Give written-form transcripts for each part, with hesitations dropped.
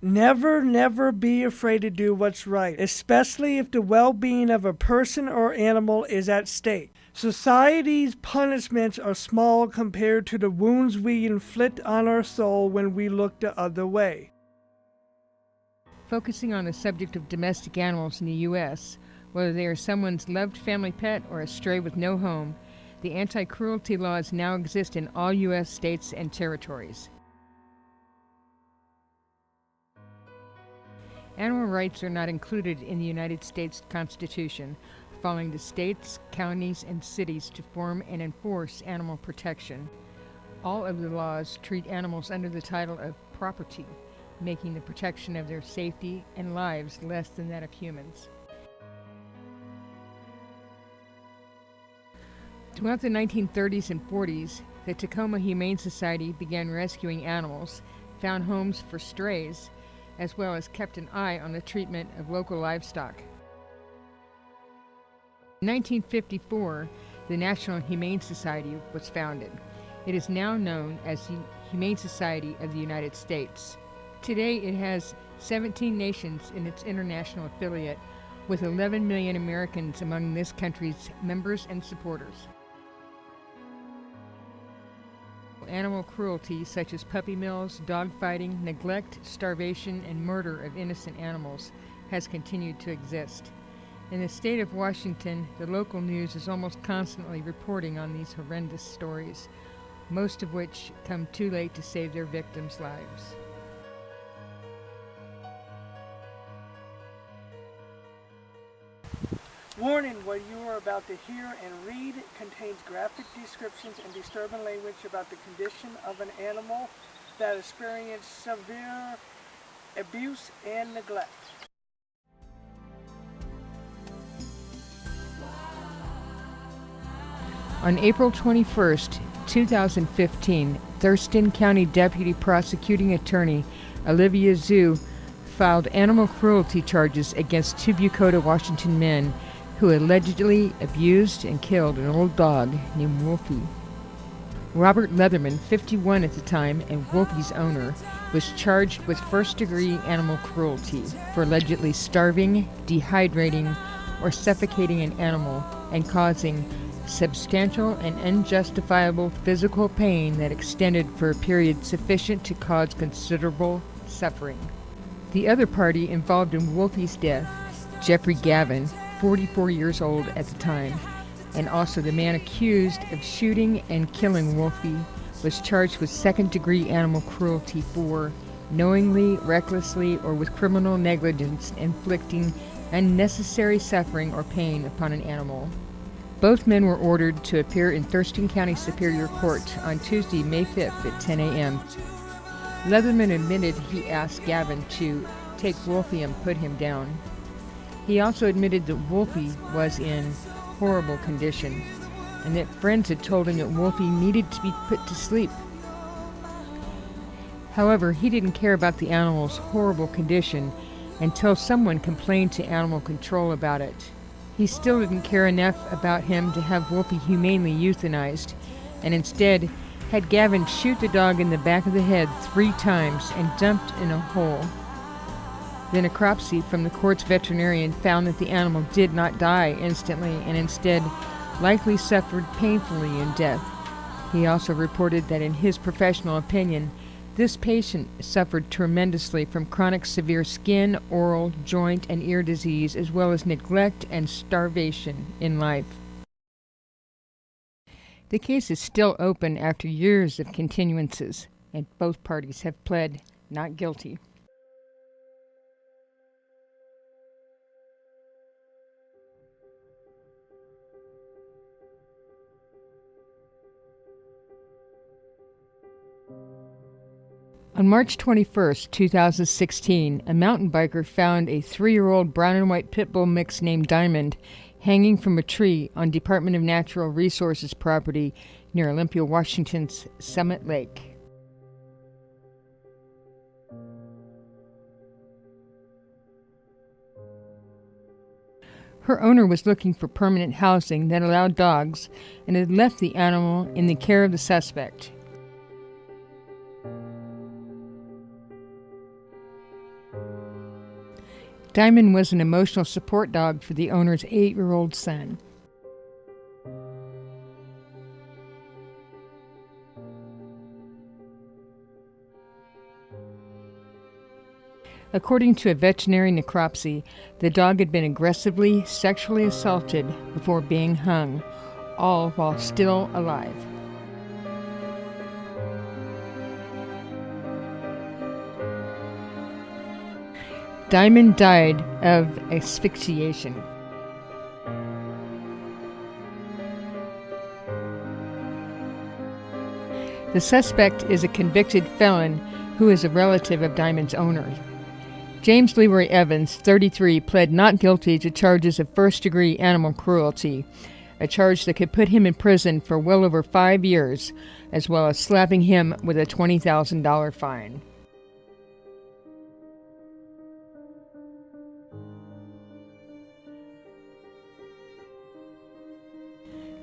Never, never be afraid to do what's right, especially if the well-being of a person or animal is at stake. Society's punishments are small compared to the wounds we inflict on our soul when we look the other way. Focusing on the subject of domestic animals in the U.S., whether they are someone's loved family pet or a stray with no home, the anti-cruelty laws now exist in all U.S. states and territories. Animal rights are not included in the United States Constitution, falling to states, counties, and cities to form and enforce animal protection. All of the laws treat animals under the title of property, making the protection of their safety and lives less than that of humans. Throughout the 1930s and 40s, the Tacoma Humane Society began rescuing animals, found homes for strays, as well as kept an eye on the treatment of local livestock. In 1954, the National Humane Society was founded. It is now known as the Humane Society of the United States. Today, it has 17 nations in its international affiliate, with 11 million Americans among this country's members and supporters. Animal cruelty, such as puppy mills, dogfighting, neglect, starvation, and murder of innocent animals, has continued to exist. In the state of Washington, the local news is almost constantly reporting on these horrendous stories, most of which come too late to save their victims' lives. Warning, what you are about to hear and read contains graphic descriptions and disturbing language about the condition of an animal that experienced severe abuse and neglect. On April 21st, 2015, Thurston County Deputy Prosecuting Attorney Olivia Zhu filed animal cruelty charges against two Bucota, Washington men who allegedly abused and killed an old dog named Wolfie. Robert Leatherman, 51 at the time and Wolfie's owner, was charged with first-degree animal cruelty for allegedly starving, dehydrating, or suffocating an animal and causing substantial and unjustifiable physical pain that extended for a period sufficient to cause considerable suffering. The other party involved in Wolfie's death, Jeffrey Gavin, 44 years old at the time, and also the man accused of shooting and killing Wolfie, was charged with second-degree animal cruelty for knowingly, recklessly, or with criminal negligence inflicting unnecessary suffering or pain upon an animal. Both men were ordered to appear in Thurston County Superior Court on Tuesday, May 5th at 10 a.m. Leatherman admitted he asked Gavin to take Wolfie and put him down. He also admitted that Wolfie was in horrible condition and that friends had told him that Wolfie needed to be put to sleep. However, he didn't care about the animal's horrible condition until someone complained to animal control about it. He still didn't care enough about him to have Wolfie humanely euthanized, and instead had Gavin shoot the dog in the back of the head 3 times and dumped in a hole. The necropsy from the court's veterinarian found that the animal did not die instantly and instead likely suffered painfully in death. He also reported that in his professional opinion, this patient suffered tremendously from chronic severe skin, oral, joint, and ear disease, as well as neglect and starvation in life. The case is still open after years of continuances, and both parties have pled not guilty. On March 21, 2016, a mountain biker found a 3-year-old brown and white pit bull mix named Diamond hanging from a tree on Department of Natural Resources property near Olympia, Washington's Summit Lake. Her owner was looking for permanent housing that allowed dogs and had left the animal in the care of the suspect. Diamond was an emotional support dog for the owner's 8-year-old son. According to a veterinary necropsy, the dog had been aggressively sexually assaulted before being hung, all while still alive. Diamond died of asphyxiation. The suspect is a convicted felon who is a relative of Diamond's owner. James Leroy Evans, 33, pled not guilty to charges of first-degree animal cruelty, a charge that could put him in prison for well over 5 years, as well as slapping him with a $20,000 fine.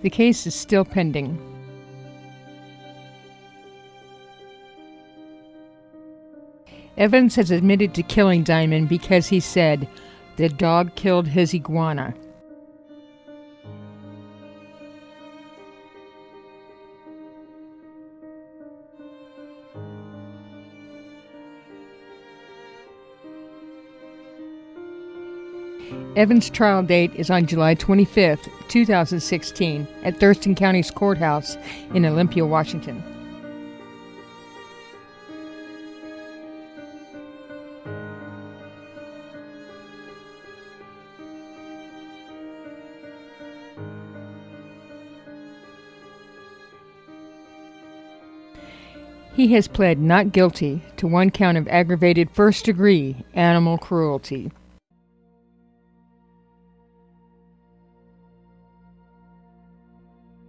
The case is still pending. Evans has admitted to killing Diamond because he said, "The dog killed his iguana." Evans' trial date is on July 25, 2016, at Thurston County's courthouse in Olympia, Washington. He has pled not guilty to 1 count of aggravated first-degree animal cruelty.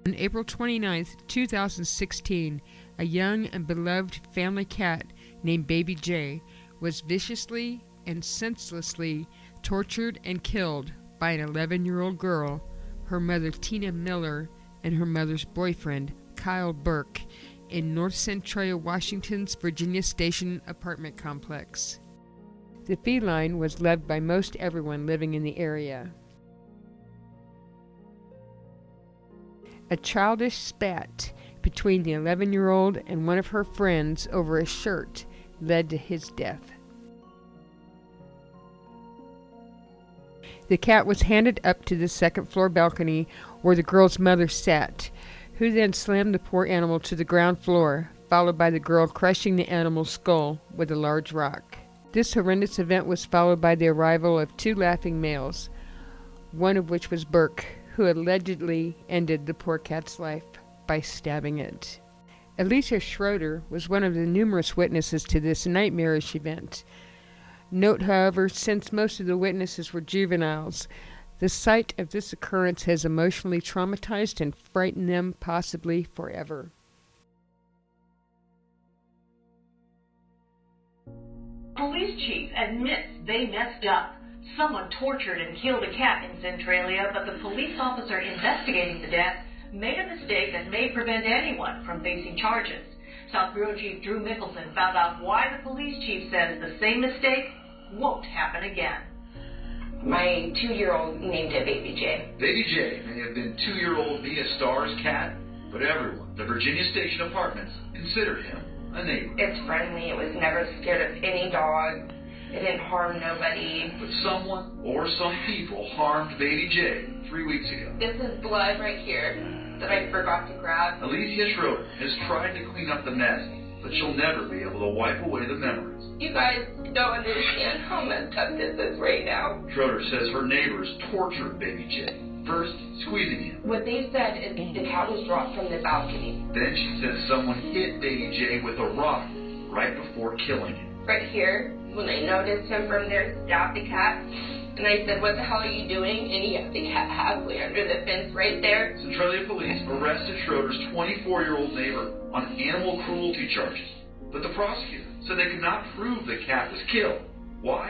On April 29, 2016, a young and beloved family cat named Baby J was viciously and senselessly tortured and killed by an 11-year-old girl, her mother Tina Miller, and her mother's boyfriend, Kyle Burke, in North Centralia, Washington's Virginia Station apartment complex. The feline was loved by most everyone living in the area. A childish spat between the 11-year-old and one of her friends over a shirt led to his death. The cat was handed up to the second-floor balcony where the girl's mother sat, who then slammed the poor animal to the ground floor, followed by the girl crushing the animal's skull with a large rock. This horrendous event was followed by the arrival of 2 laughing males, one of which was Burke, who allegedly ended the poor cat's life by stabbing it. Alicia Schroeder was one of the numerous witnesses to this nightmarish event. Note, however, since most of the witnesses were juveniles, the sight of this occurrence has emotionally traumatized and frightened them possibly forever. Police chief admits they messed up. Someone tortured and killed a cat in Centralia, but the police officer investigating the death made a mistake that may prevent anyone from facing charges. South Bureau Chief Drew Mickelson found out why the police chief says the same mistake won't happen again. My 2-year-old named it Baby J. Baby J may have been 2-year-old Mia Starr's cat, but everyone, the Virginia Station Apartments, considered him a neighbor. It's friendly. It was never scared of any dog. It didn't harm nobody. But someone or some people harmed Baby J 3 weeks ago. This is blood right here that I forgot to grab. Alicia Schroeder has tried to clean up the mess, but she'll never be able to wipe away the memories. You guys don't understand how messed up this is right now. Schroeder says her neighbors tortured Baby J, first squeezing him. What they said is the cat was dropped from the balcony. Then she says someone hit Baby J with a rock right before killing him. Right here, when I noticed him from there, stabbed the cat. And I said, "What the hell are you doing?" And he had the cat halfway under the fence right there. Centralia police arrested Schroeder's 24-year-old neighbor on animal cruelty charges. But the prosecutor said they could not prove the cat was killed. Why?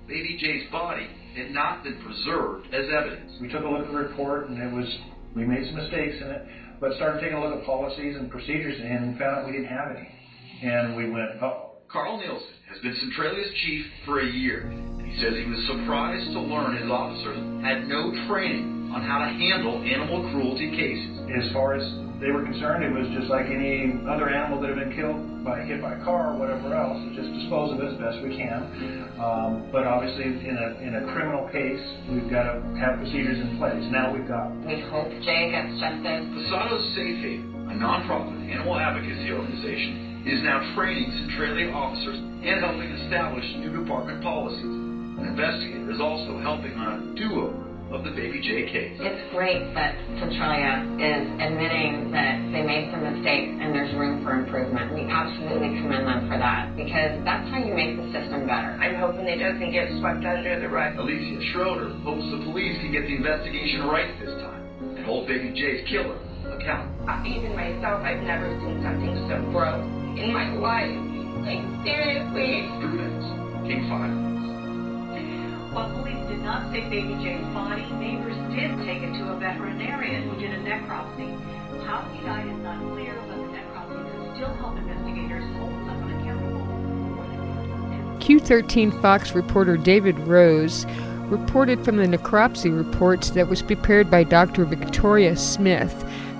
Baby J's body had not been preserved as evidence. We took a look at the report, and we made some mistakes in it, but started taking a look at policies and procedures and found out we didn't have any. And we went, oh, Carl Nielsen has been Centralia's chief for a year. He says he was surprised to learn his officers had no training on how to handle animal cruelty cases. As far as they were concerned, it was just like any other animal that had been hit by a car or whatever else. Just dispose of it as best we can. But obviously, in a criminal case, we've got to have procedures in place. Now we've got. We hope Jay gets justice. Posado's Safe Haven, a nonprofit animal advocacy organization, is now training Centralia officers and helping establish new department policies. An investigator is also helping on a do-over of the Baby J case. It's great that Centralia is admitting that they made some mistakes and there's room for improvement. We absolutely commend them for that because that's how you make the system better. I'm hoping it doesn't get swept under the rug. Alicia Schroeder hopes the police can get the investigation right this time and hold Baby J's killer accountable. Even myself, I've never seen something so gross in my life. Like, seriously. Drew Vince, King 5. While police did not see Baby J's body, neighbors did take it to a veterinarian who did a necropsy. How he died is not clear, but the necropsy could still help investigators hold someone accountable for the Q13 Fox reporter David Rose reported from the necropsy reports that was prepared by Dr. Victoria Smith,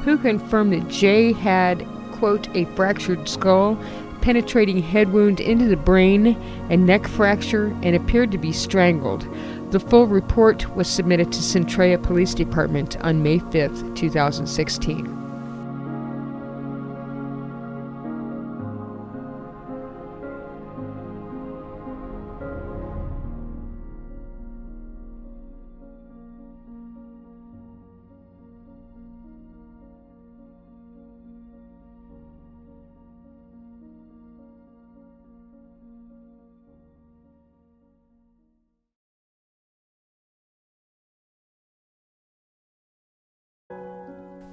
who confirmed that Jay had, quote, a fractured skull, penetrating head wound into the brain, a neck fracture, and appeared to be strangled. The full report was submitted to Centralia Police Department on May 5, 2016.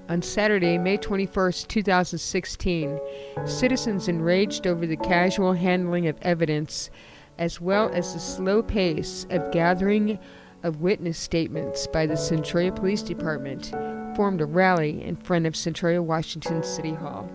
On Saturday, May 21, 2016, citizens enraged over the casual handling of evidence as well as the slow pace of gathering of witness statements by the Centralia Police Department formed a rally in front of Centralia, Washington City Hall.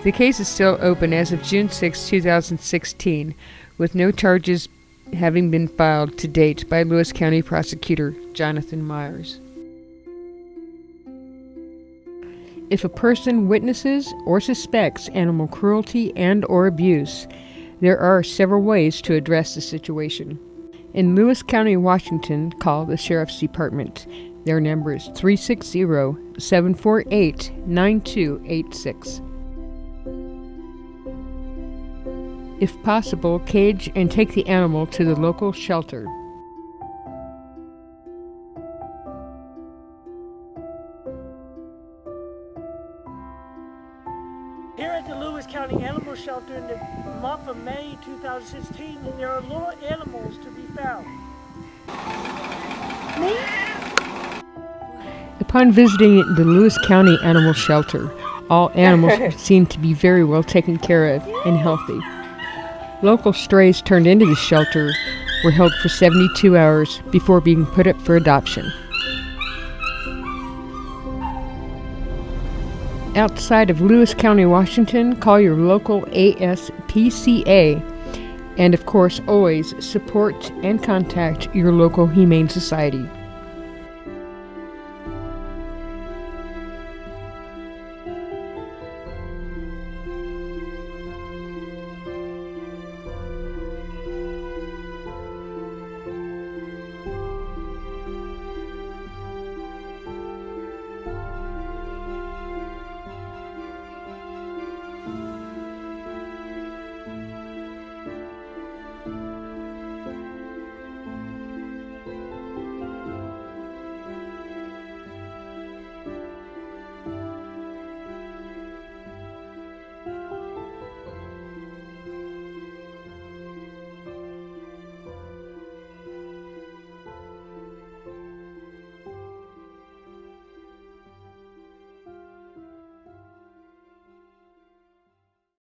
The case is still open as of June 6, 2016, with no charges having been filed to date by Lewis County Prosecutor Jonathan Myers. If a person witnesses or suspects animal cruelty and or abuse, there are several ways to address the situation. In Lewis County, Washington, call the Sheriff's Department. Their number is 360-748-9286. If possible, cage and take the animal to the local shelter. Here at the Lewis County Animal Shelter in the month of May 2016, there are little animals to be found. Upon visiting the Lewis County Animal Shelter, All animals seem to be very well taken care of and healthy. Local strays turned into the shelter were held for 72 hours before being put up for adoption. Outside of Lewis County, Washington, call your local ASPCA, and of course, always support and contact your local Humane Society.